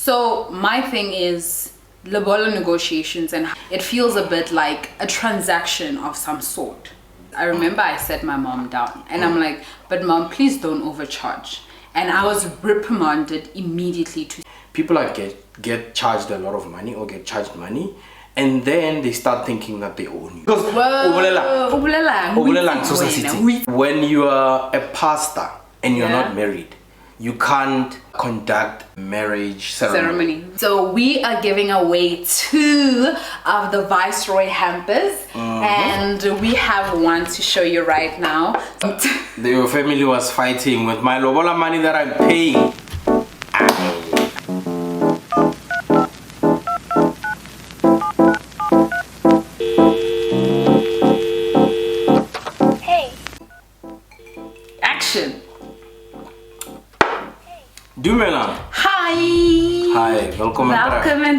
So my thing is lobola negotiations, and it feels a bit like a transaction of some sort. I remember I sat my mom down and I'm like, but mom, please don't overcharge. And I was reprimanded immediately to people like get charged a lot of money or get charged money, and then they start thinking that they own you. Because when you are a pastor and you're not married, you can't conduct marriage ceremony. So we are giving away 2 of the Viceroy hampers, and we have one to show you right now. Your family was fighting with my lobola money that I'm paying. Hey. Action. Dumela. Hi. Hi, welkom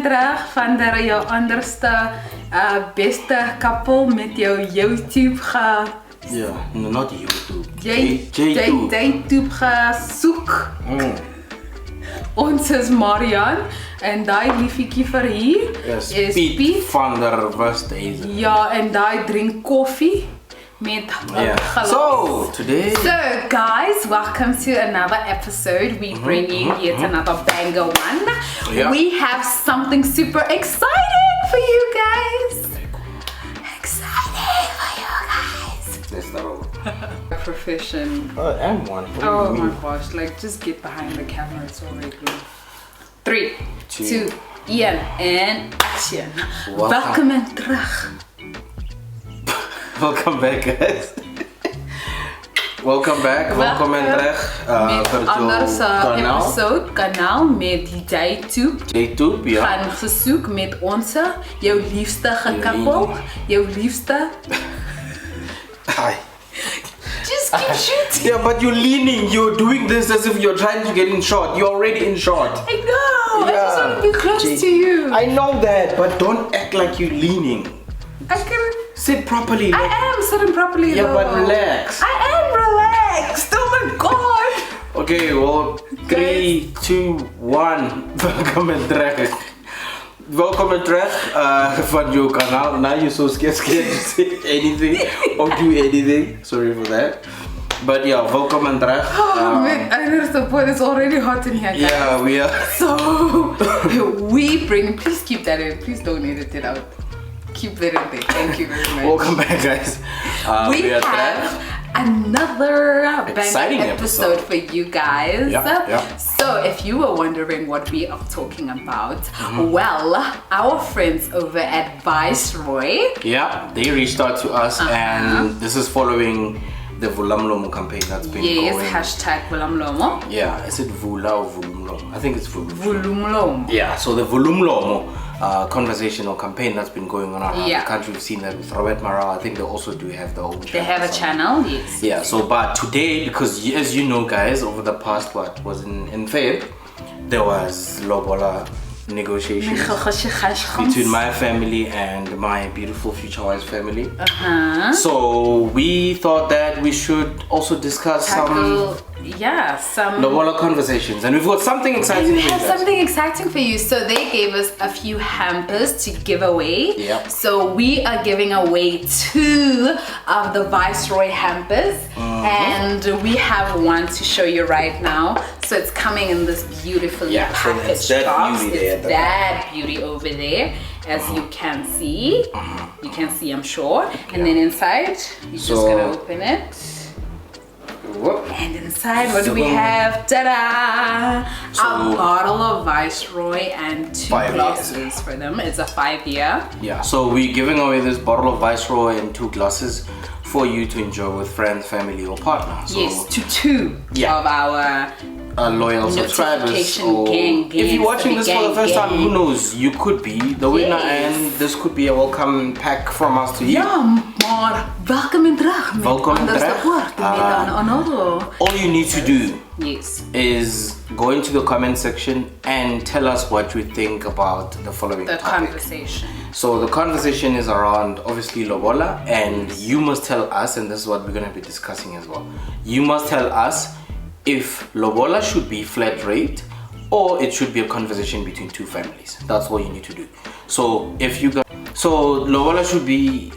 terug van jou anderste beste couple met jou YouTube not YouTube. YouTube gesoek. Ons is Marian en die liefiekie vir hier is Piet van der Westhuizen. Ja, en die drink koffie met So guys, welcome to another episode. We bring you yet another banger one. We have something super exciting for you guys. Let's start over. Profession. I am one. Oh my gosh, like just get behind the camera, it's already good. 3, 2, 1 and action. Welkom en terug. Welcome back, guys. Welcome back. Welkom en terug. Met anders kanaal met YouTube. Ja. Gaan gesoek met onze, jou liefste gekappel, jou liefste. Hi. Just keep shooting. Yeah, but you're leaning. You're doing this as if you're trying to get in shot. You're already in shot. I know. I just want to be close to you. I know that, but don't act like you're leaning. I can sit properly. I am sitting properly. Yeah, but relax. I am relaxed. Oh my god. Okay, well, 3, 2, 1. Welkom en terug. Welkom en terug van jouw kanaal. Now you're so scared to say anything or do anything. Sorry for that. But yeah, welkom en terug. Oh man, I know the point is already hot in here, guys. Yeah, we are. So, we bring, please keep that in. Please don't edit it out. Keep that in there. Thank you very much. Welcome back, guys. We have another exciting episode for you guys. So if you were wondering what we are talking about, well, our friends over at Viceroy, they reached out to us, and this is following the Vulamlomo campaign that's been going. Yes, hashtag Vulamlomo. Yeah, is it Vula or Vulumlomo? I think it's Vulumlomo. Yeah, so the Vulumlomo conversational campaign that's been going on around the country. We've seen that with Robert Marau. I think they also do have their own channel. They have a channel, yes. Yeah, so but today, because as you know guys, over the past, in Feb, there was lobola negotiations between my family and my beautiful future wife's family. So we thought that we should also discuss some lobola conversations, and we've got something exciting. We have something exciting for you. So they gave us a few hampers to give away. So we are giving away 2 of the Viceroy hampers, and we have one to show you right now. So it's coming in this beautifully packaged box. It's that beauty over there, as you can see. You can see, I'm sure. And then inside, you're just gonna open it. And inside, what do we have? Ta-da! A bottle of Viceroy and 2 glasses for them. It's a 5-year. Yeah, so we're giving away this bottle of Viceroy and 2 glasses for you to enjoy with friends, family, or partner. So, yes, to 2 of our loyal subscribers. Or if you're watching this for the first time, who knows? You could be the winner, and this could be a welcome pack from us to you. Ja, maar welkom en terug. Welkom en terug. All you need to do is go into the comment section and tell us what you think about the following topic. Conversation. So the conversation is around obviously lobola, and you must tell us, and this is what we're going to be discussing as well. You must tell us if lobola should be flat rate or it should be a conversation between two families. That's all you need to do. So if you got, so lobola should be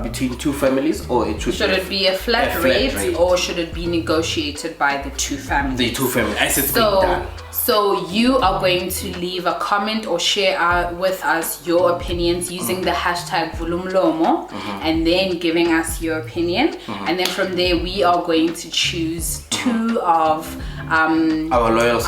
between two families, or it should it be a flat rate, or should it be negotiated by the two families? The two families, as it's being done. So you are going to leave a comment or share with us your opinions using the hashtag Vulumlomo, and then giving us your opinion. And then from there, we are going to choose two of our loyal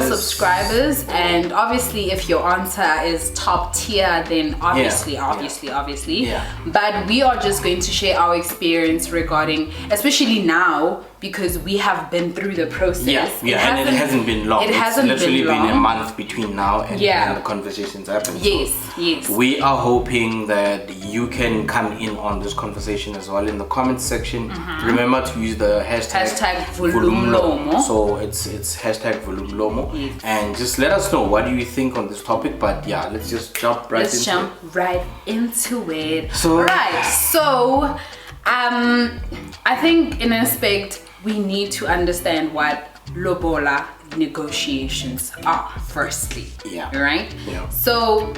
subscribers. And obviously, if your answer is top tier, then obviously. But we are just going to share our experience regarding, especially now, because we have been through the process. And it hasn't been long. It's literally been a month between now and when the conversations happen. Yes. We are hoping that you can come in on this conversation as well in the comments section. Remember to use the hashtag Vulumlomo. So it's hashtag Vulumlomo. Yes. And just let us know, what do you think on this topic? But yeah, let's just jump right into it. So I think in aspect we need to understand what lobola negotiations are firstly. Right? So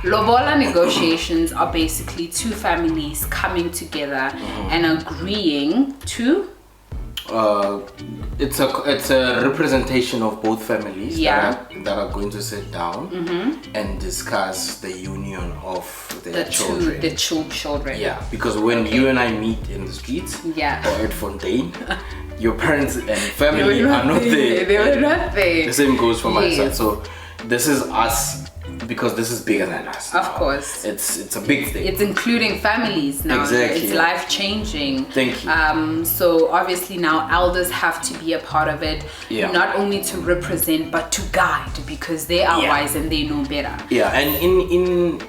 lobola negotiations are basically two families coming together and agreeing to it's a representation of both families that are going to sit down and discuss the union of their children. The two children. Yeah, because when you and I meet in the streets or at Fontaine, your parents and family are not there. They were not there. The same goes for my side. So this is us, because this is bigger than us. Of course. It's a big thing. It's including families now. Exactly. It's life changing. Thank you. So obviously now elders have to be a part of it. Not only to represent but to guide, because they are wise and they know better. And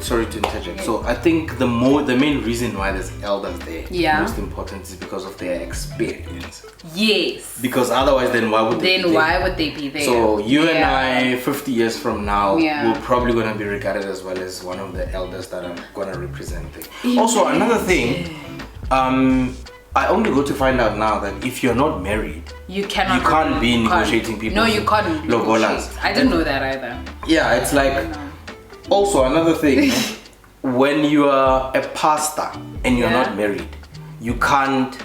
sorry to interject. So I think the main reason why there's elders there, most important, is because of their experience. Yes. Because otherwise, then why would they be there? So you and I, 50 years from now, we're probably gonna be regarded as well as one of the elders that are gonna represent it. Also, another thing, I only go to find out now that if you're not married, you can't be negotiating people. No, you can't. Lobolas. I didn't know that either. Yeah, it's like. Also, another thing, when you are a pastor and you're not married, you can't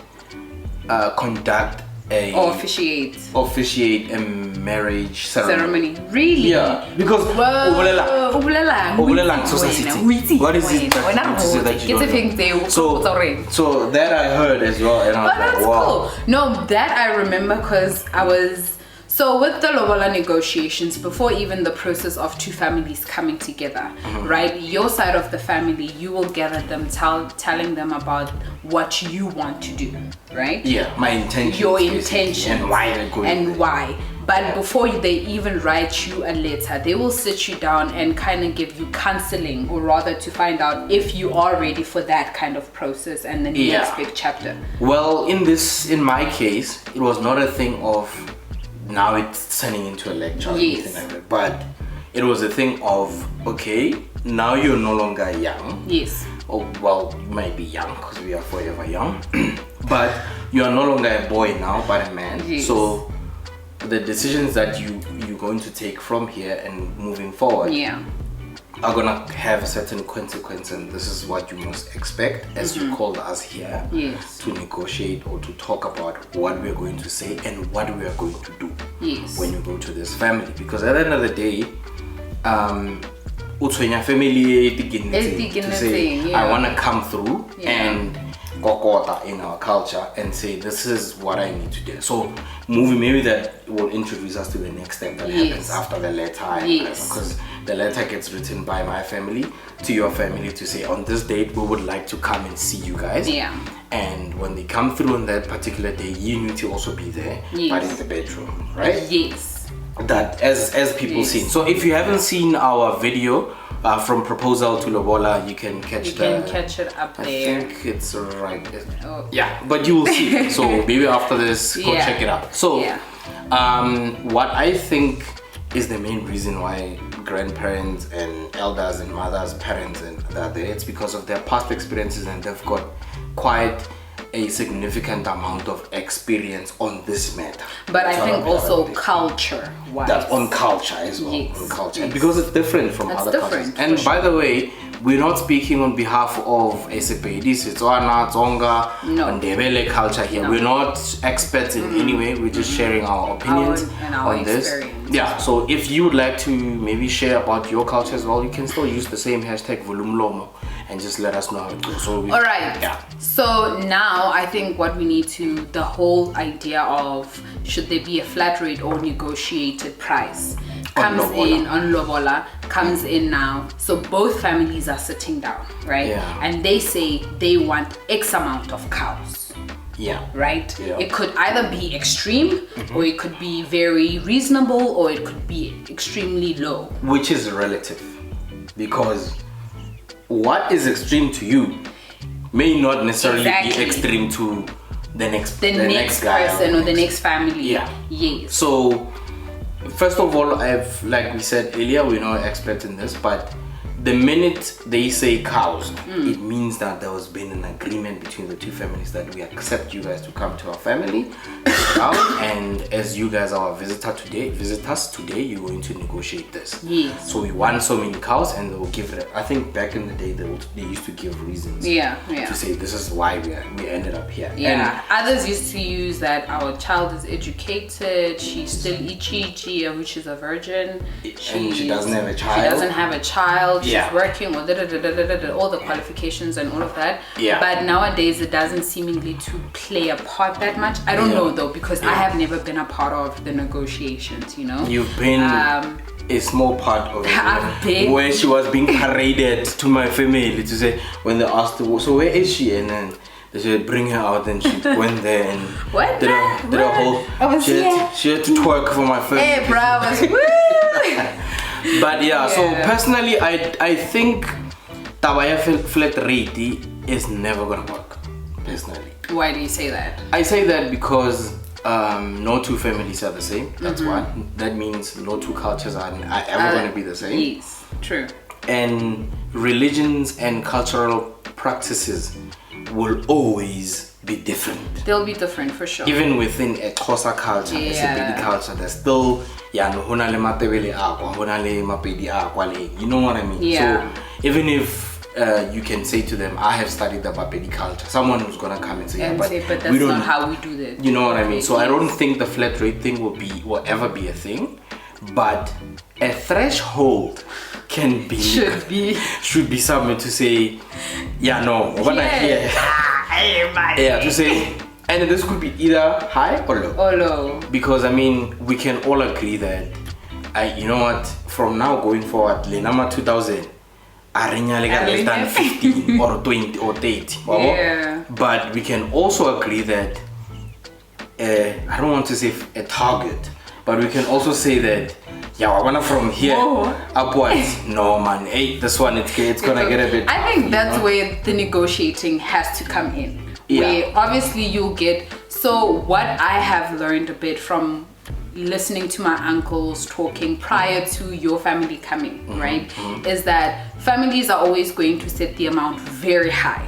conduct or officiate a marriage ceremony. Really? Yeah, because what is it so that I heard as well, and I was like, wow. Cool. No, that I remember because I was. So with the lobola negotiations, before even the process of two families coming together, right? Your side of the family, you will gather them, telling them about what you want to do, right? Yeah, my intention. Your intention. And why they're going. And why. But before they even write you a letter, they will sit you down and kind of give you counseling, or rather to find out if you are ready for that kind of process and the next big chapter. Well, in my case, it was not a thing of now it's turning into a lecture or anything like that, but it was a thing of, okay, now you're no longer young. Yes. Oh, well, you might be young because we are forever young, but you are no longer a boy now, but a man. Yes. So the decisions that you're going to take from here and moving forward are gonna have a certain consequence, and this is what you must expect as you called us here to negotiate or to talk about what we're going to say and what we are going to do when you go to this family. Because at the end of the day, family to say, I want to come through and kokota in our culture and say, this is what I need to do. So maybe that will introduce us to the next step that happens after the letter, because the letter gets written by my family to your family to say, on this date we would like to come and see you guys. And when they come through on that particular day, you need to also be there, but in the bedroom, right? That as people see. So if you haven't seen our video from proposal to lobola, you can catch it up there. I think it's right there. Yeah, but you will see it. So maybe after this, go check it out. So what I think is the main reason why grandparents and elders and mothers, parents and that there, it's because of their past experiences, and they've got quite a significant amount of experience on this matter. But I think also culture wise. That's on culture as well. Yes. On culture. Yes. Because it's different from other cultures. And by the way, we're not speaking on behalf of Sepedi, Setswana, Tsonga, and Ndebele culture here. No. We're not experts in any way. We're just sharing our opinions our on this. Yeah, so if you would like to maybe share about your culture as well, you can still use the same hashtag Volumlomo and just let us know how it goes. So all right. Yeah. So now I think what we need to, the whole idea of should there be a flat rate or negotiated price comes in on lobola, comes in now. So both families are sitting down, right? Yeah. And they say they want X amount of cows. Yeah. Right? Yeah. It could either be extreme or it could be very reasonable or it could be extremely low. Which is relative. Because what is extreme to you may not necessarily be extreme to the next guy person or the next family. Yeah. Yes. So first of all, like we said earlier, we're not experts in this, but the minute they say cows, it means that there has been an agreement between the two families that we accept you guys to come to our family, and as you guys are our visitors today, you're going to negotiate this. Yes. So we want so many cows, and they will give it. I think back in the day they used to give reasons. Yeah. To say this is why we ended up here. Yeah. And others used to use that our child is educated, she's still ichi, which is a virgin, and she doesn't have a child. She doesn't have a child. Yeah. She's working or all the qualifications and all of that. Yeah. But nowadays it doesn't seemingly to play a part that much. I don't know though, because I have never been a part of the negotiations, you know. You've been a small part of it where she was being paraded to my family to say when they asked her, so where is she? And then they said bring her out, and she went there and did a whole she had to twerk for my family. Hey bro, I was woo! But yeah, so personally I think Tabaya flat rate is never gonna work, personally. Why do you say that? I say that because no two families are the same. That's why. That means no two cultures are ever going to be the same. Yes, true. And religions and cultural practices will always be different. They'll be different for sure. Even within a Xhosa culture, a Sepedi culture, there's still you know what I mean? Yeah. So even if you can say to them, I have studied the Bapedi culture, someone who's gonna come and say, but that's not how we do that. You know what I mean? So I don't think the flat rate thing will ever be a thing, but a threshold can be should be something to say, to say, and this could be either high or low. Because I mean, we can all agree that you know what, from now going forward, Lenama 2000 less than 15 or 20 or 30. Yeah. But we can also agree that I don't want to say a target, but we can also say that I wanna from here upwards. No man, hey, this one it's gonna get a bit. I think that's where the negotiating has to come in. Where obviously you'll get. So what I have learned a bit from listening to my uncles talking prior to your family coming, right, is that families are always going to set the amount very high.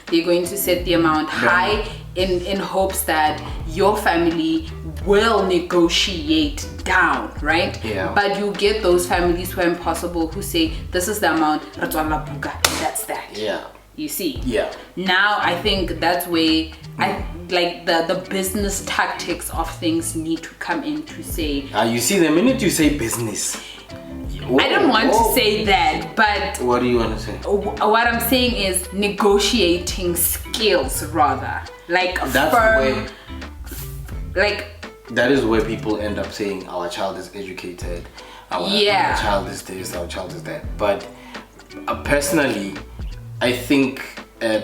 They're going to set the amount high in hopes that your family will negotiate down, right? Yeah. But you get those families who are impossible, who say this is the amount, and that's that. Yeah. You see? Yeah. Now I think that's where I like the business tactics of things need to come in to say. You see, the minute you say business, I don't want to say that, but what do you want to say? What I'm saying is negotiating skills, rather. Like that's firm, like that is where people end up saying our child is educated, our child is this, our child is that. But personally, I think the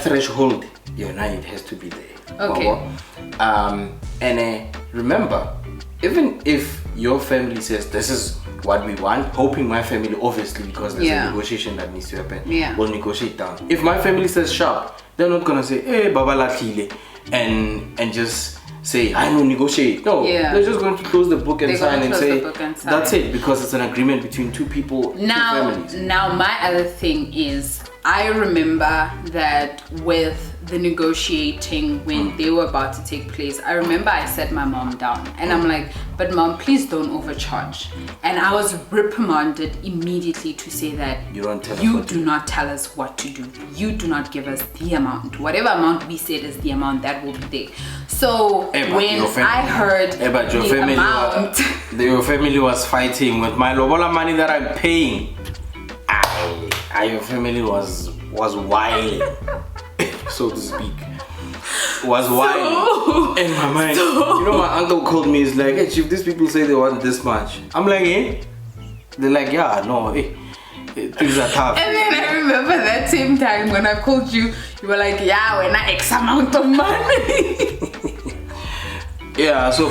threshold, it has to be there. Okay. And remember, even if your family says this is what we want, hoping my family, obviously, because there's a negotiation that needs to happen, will negotiate down. If my family says sharp, they're not gonna say, hey, Baba Lakhile, and just say, I don't negotiate. No, they're just going to close the book and sign and say, that's it, because it's an agreement between two people, two families. Now, my other thing is, I remember that with the negotiating when they were about to take place, I remember I sat my mom down and I'm like, but mom, please don't overcharge. And I was reprimanded immediately to say that you do not tell us what to do. You do not give us the amount. Whatever amount we said is the amount that will be there. So when I heard the amount, your family was fighting with my lobola money that I'm paying. Your family was wild, so to speak. Was wild in my mind. You know, my uncle called me. He's like, hey chief, these people say they want this much. I'm like, eh? They're like, yeah, no, things are tough. And then I remember that same time when I called you, you were like, yeah, when I X amount of money. Yeah, so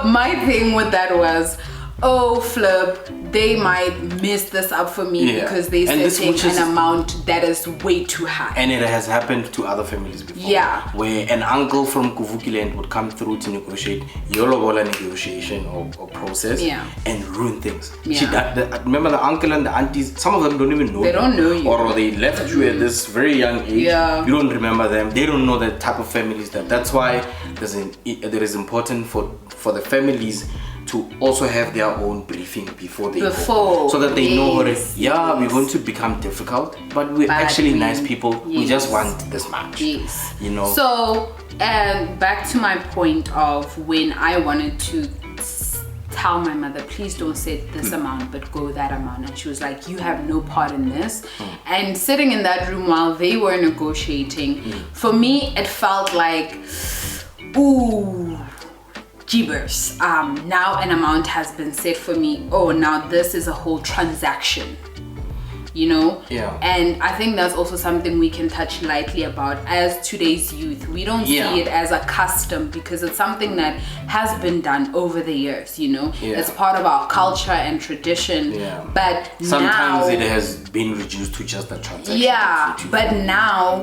my thing with that was, oh flip, they might mess this up for me because they setting an amount that is way too high. And it has happened to other families before. Yeah. Where an uncle from Kuvuki land would come through to negotiate your lobola negotiation or process and ruin things. Yeah. Remember the uncle and the aunties, some of them don't even know you. They don't know you. Or they left you at this very young age. Yeah. You don't remember them. They don't know the type of families that's why there is important for the families to also have their own briefing before they go, so that they know we're going to become difficult, but we're actually nice people. We just want this much. You know. So back to my point of when I wanted to tell my mother, please don't set this amount but go that amount, and she was like, you have no part in this. And sitting in that room while they were negotiating, for me it felt like, ooh, jeebers, now an amount has been set for me. Oh, now this is a whole transaction, you know? Yeah. And I think that's also something we can touch lightly about as today's youth. We don't see it as a custom because it's something that has been done over the years, you know? It's part of our culture and tradition. But sometimes now, it has been reduced to just a transaction. Yeah, but now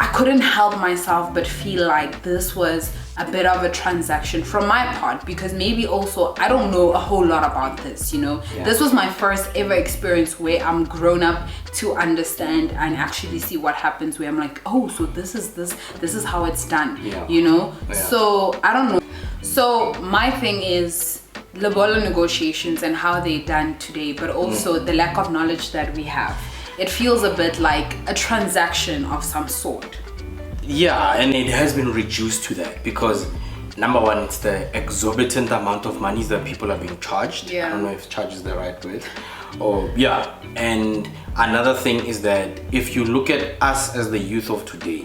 I couldn't help myself but feel like this was a bit of a transaction from my part, because maybe also I don't know a whole lot about this, you know. This was my first ever experience where I'm grown up to understand and actually see what happens, where I'm like, oh, so this is how it's done, you know. So I don't know. So my thing is lobola negotiations and how they're done today, but also the lack of knowledge that we have. It feels a bit like a transaction of some sort. Yeah, and it has been reduced to that because number one, it's the exorbitant amount of money that people are being charged. I don't know if charge is the right word. And another thing is that if you look at us as the youth of today,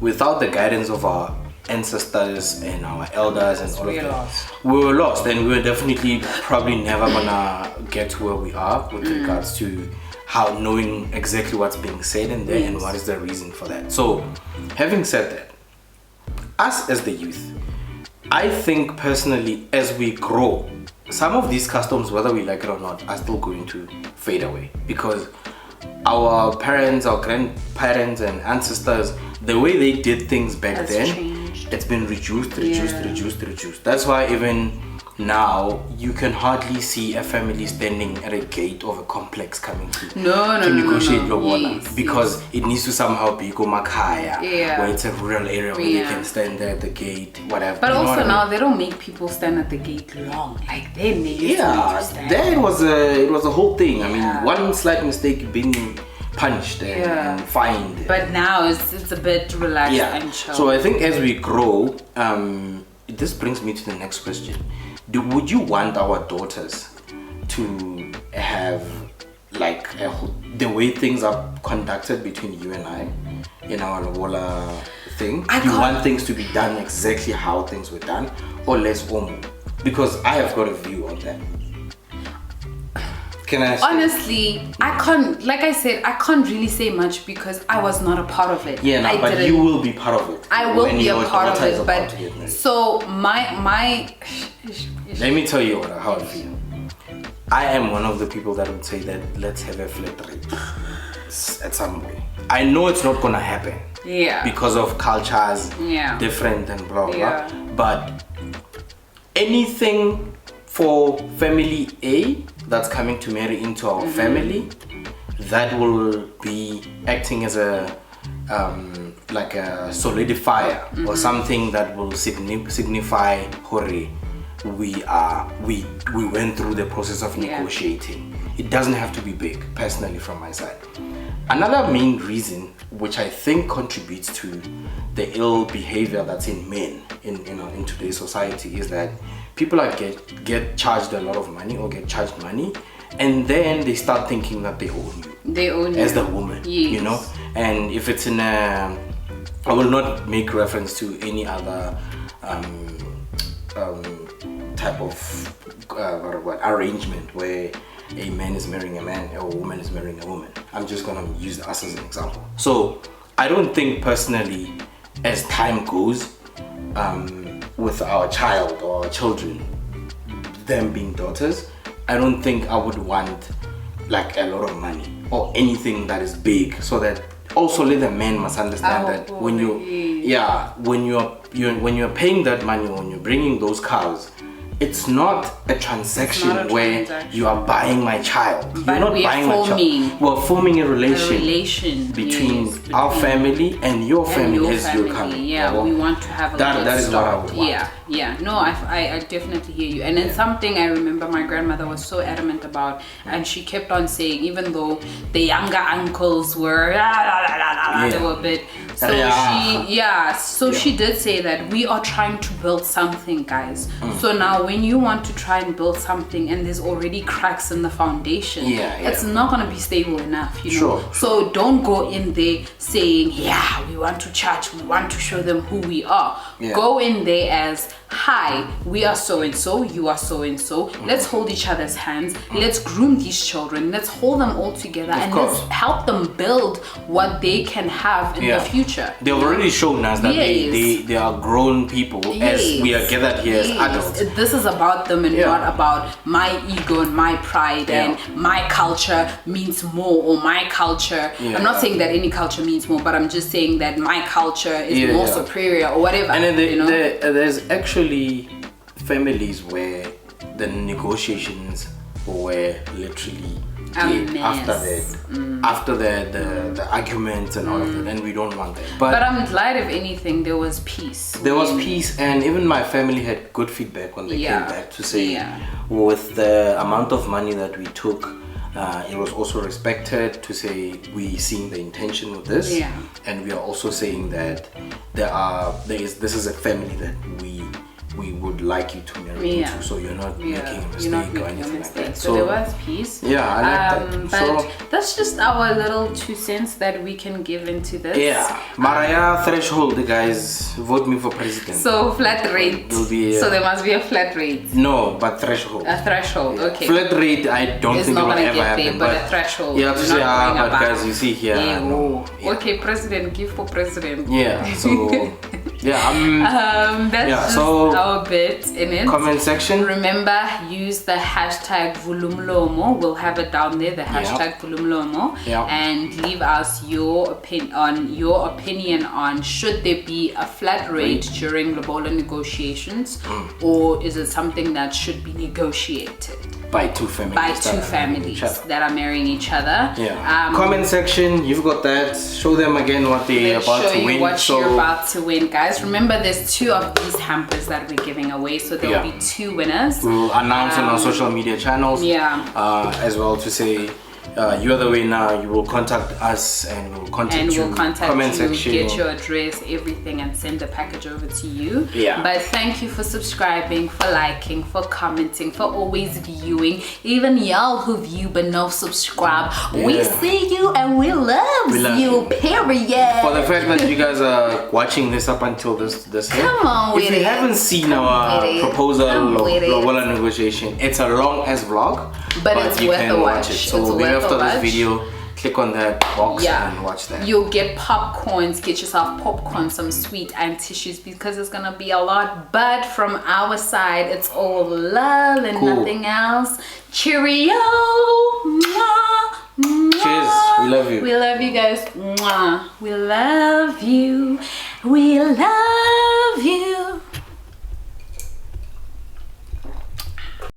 without the guidance of our ancestors and our elders and all of that, we were lost, and we were definitely probably never gonna get to where we are with regards to how knowing exactly what's being said in there and what is the reason for that. So having said that, us as the youth, I think personally as we grow, some of these customs, whether we like it or not, are still going to fade away because our parents, our grandparents and ancestors, the way they did things back then, it's been reduced. That's why even now you can hardly see a family standing at a gate of a complex coming to negotiate lobola because it needs to somehow be Gomakaya, where it's a rural area where they can stand there at the gate, whatever. But also now they don't make people stand at the gate long. Like then they used to stand. There it was a whole thing. I mean, one slight mistake being punished and fined. But now it's a bit relaxed and chill. So I think as we grow, this brings me to the next question. Would you want our daughters to have like the way things are conducted between you and I in our lobola thing? Do you want things to be done exactly how things were done or less or more? Because I have got a view on that. Can I honestly, I can't, like I said, I can't really say much because I was not a part of it. But you will be part of it. I will be a part of it, but so my let me tell you how I feel. I am one of the people that would say that let's have a flat rate at some way. I know it's not gonna happen. Because of cultures different and blah blah. But anything for family A that's coming to marry into our family, that will be acting as a like a solidifier or something that will signify hore we went through the process of negotiating. It doesn't have to be big, personally, from my side. Another main reason which I think contributes to the ill behavior that's in men in today's society is that people are get charged a lot of money or get charged money, and then they start thinking that they own you. They own you as the woman, you know. And if it's in a, I will not make reference to any other type of arrangement where a man is marrying a man or a woman is marrying a woman. I'm just gonna use us as an example. So I don't think personally, as time goes, with our child or our children, them being daughters, I don't think I would want like a lot of money or anything that is big, so that also let the men must understand that when when you're paying that money, when you're bringing those cows, it's not a transaction where you are buying my child. But you're not buying my child. We're forming a relation between our family and your family as you're coming. Yeah, we want to have a that is what I would want. Yeah. No, I definitely hear you. And then something I remember my grandmother was so adamant about, and she kept on saying, even though the younger uncles were they were a bit. So she did say that we are trying to build something, guys. So now when you want to try and build something and there's already cracks in the foundation, it's not going to be stable enough, you know. So don't go in there saying, we want to charge, we want to show them who we are. Go in there as, hi, we are so and so, you are so and so. Let's hold each other's hands. Let's groom these children. Let's hold them all together, and let's help them build what they can have in the future. They've already shown us that they are grown people as we are gathered here as adults. This is about them and not about my ego and my pride and my culture means more, or my culture. I'm not saying that any culture means more, but I'm just saying that my culture is more superior or whatever. And then there's actually families where the negotiations were literally after the arguments and all of that, and we don't want that. But I'm glad, if anything, there was peace. There was peace, and even my family had good feedback when they came back to say, with the amount of money that we took, it was also respected to say we seeing the intention with this, and we are also saying that this is a family that we would like you to marry into, so you're not making a mistake or anything like that. So there was peace. Yeah, I like that. But that's just our little 2 cents that we can give into this. Maraya threshold, guys. Vote me for president. So flat rate. So there must be a flat rate. No, but threshold. A threshold, okay. Flat rate, I don't think it will ever happen. But a threshold. You have to say, but guys, you see here. Okay, president, give for president. So that's just our bit in it. Comment section. Remember, use the hashtag Vulumlomo. We'll have it down there, the hashtag Vulumlomo. And leave us your opinion on should there be a flat rate during lobola negotiations, or is it something that should be negotiated by two families that are marrying each other. Comment section, you've got that. Show them again what they're about to win. You're about to win, guys. Remember, there's 2 of these hampers that we're giving away, so there will be 2 winners. We'll announce on our social media channels as well to say you're the winner. You will contact us and we'll contact you. Comment section, get your address, everything, and send the package over to you. But thank you for subscribing, for liking, for commenting, for always viewing. Even y'all who view but no subscribe, we see you and we love you, period. For the fact that you guys are watching this up until this come on with if you haven't seen our proposal lobola negotiation, it's a long ass vlog, but it's worth a watch. So after this video, click on that box and watch that. You'll get popcorns, get yourself popcorn, some sweet and tissues, because it's gonna be a lot. But from our side, it's all love and nothing else. Cheerio. Mwah. Mwah. Cheers. We love you. We love you guys. Mwah. We love you. We love you.